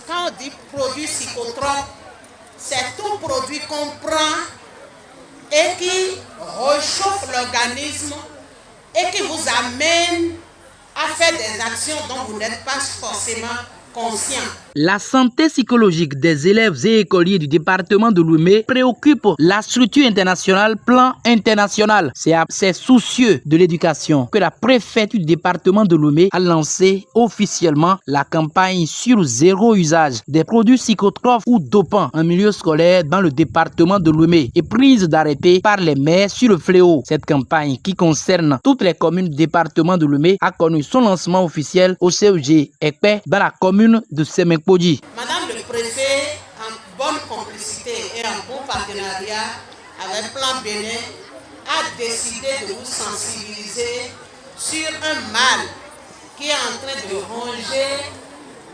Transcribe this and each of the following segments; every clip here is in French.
Quand on dit produit psychotrope, c'est tout produit qu'on prend et qui réchauffe l'organisme et qui vous amène à faire des actions dont vous n'êtes pas forcément conscient. La santé psychologique des élèves et écoliers du département de Lomé préoccupe la structure internationale Plan International. C'est assez soucieux de l'éducation que la préfecture du département de Lomé a lancé officiellement la campagne sur zéro usage des produits psychotropes ou dopants en milieu scolaire dans le département de Lomé et prise d'arrêté par les maires sur le fléau. Cette campagne qui concerne toutes les communes du département de Lomé a connu son lancement officiel au CEG Ekpe dans la commune de Semek. Madame le préfet, en bonne complicité et en bon partenariat avec Plan Bénin, a décidé de vous sensibiliser sur un mal qui est en train de ronger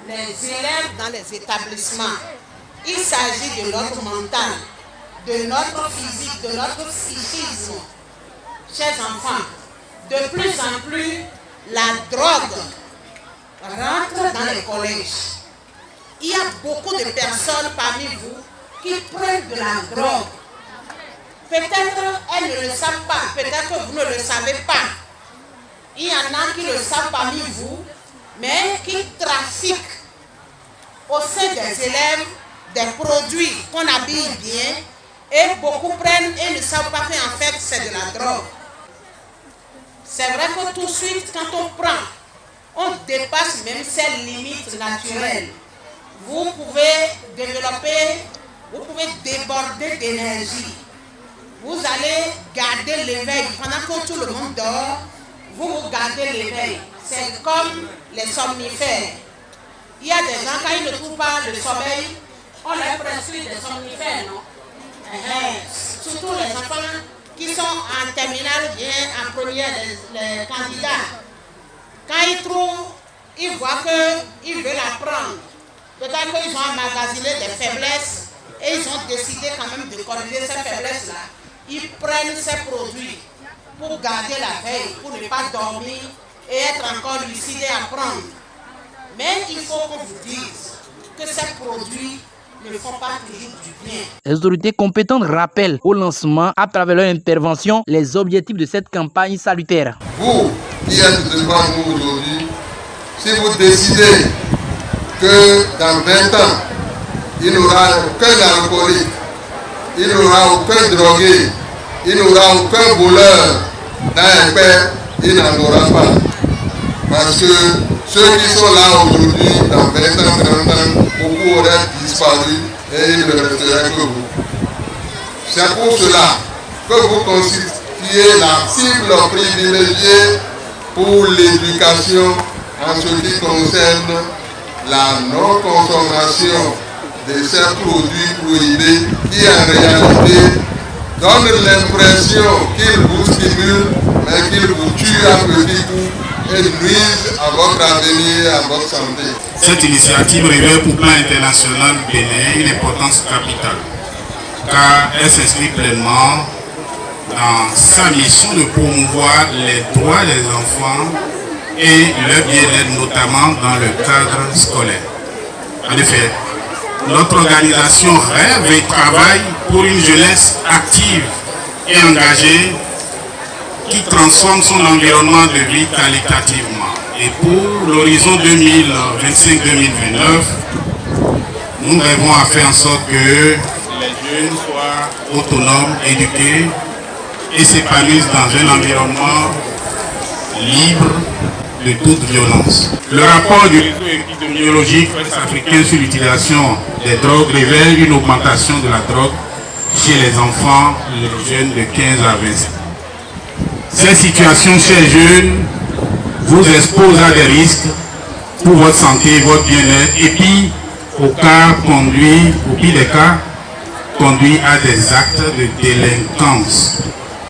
les élèves dans les établissements. Il s'agit de notre mental, de notre physique, de notre psychisme. Chers enfants, de plus en plus, la drogue rentre dans les collèges. Il y a beaucoup de personnes parmi vous qui prennent de la drogue. Peut-être elles ne le savent pas, peut-être que vous ne le savez pas. Il y en a qui le savent parmi vous, mais qui trafiquent au sein des élèves des produits qu'on habille bien et beaucoup prennent et ne savent pas qu'en fait c'est de la drogue. C'est vrai que tout de suite quand on prend, on dépasse même ces limites naturelles. Vous pouvez développer, vous pouvez déborder d'énergie. Vous allez garder l'éveil. Pendant que tout le monde dort, vous gardez l'éveil. C'est comme les somnifères. Il y a des gens, quand ils ne trouvent pas le sommeil, on leur prescrit des somnifères, non? Surtout les enfants qui sont en terminale, bien en première, les candidats. Quand ils trouvent, ils voient qu'ils veulent apprendre. Peut-être qu'ils ont emmagasiné des faiblesses et ils ont décidé quand même de corriger ces faiblesses-là. Ils prennent ces produits pour garder la veille, pour ne pas dormir et être encore lucide et apprendre. Mais il faut qu'on vous dise que ces produits ne font pas toujours du bien. Les autorités compétentes rappellent au lancement, à travers leur intervention, les objectifs de cette campagne salutaire. Vous qui êtes devant nous aujourd'hui, si vous décidez que dans 20 ans, il n'y aura aucun alcoolique, il n'y aura aucun drogué, il n'y aura aucun voleur dans un père, il n'en aura pas. Parce que ceux qui sont là aujourd'hui, dans 20 ans, 30 ans, beaucoup auraient disparu et il ne resterait que vous. C'est pour cela que vous constituez la cible privilégiée pour l'éducation en ce qui concerne la non-consommation de ces produits prohibés qui en réalité donnent l'impression qu'ils vous stimulent mais qu'ils vous tuent à petits coups et nuisent à votre avenir et à votre santé. Cette initiative revêt pour Plan International Bénin une importance capitale car elle s'inscrit pleinement dans sa mission de promouvoir les droits des enfants et leur bien-être, notamment dans le cadre scolaire. En effet, notre organisation rêve et travaille pour une jeunesse active et engagée qui transforme son environnement de vie qualitativement. Et pour l'horizon 2025-2029, nous rêvons à faire en sorte que les jeunes soient autonomes, éduqués et s'épanouissent dans un environnement libre de toute violence. Le rapport du réseau épidémiologique ouest-africain sur l'utilisation des drogues révèle une augmentation de la drogue chez les enfants, les jeunes de 15 à 27. Cette situation chez les jeunes vous expose à des risques pour votre santé, votre bien-être et puis au pire des cas, conduit à des actes de délinquance.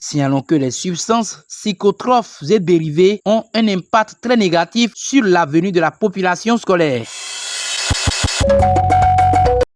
Signalons que les substances psychotropes et dérivées ont un impact très négatif sur l'avenir de la population scolaire.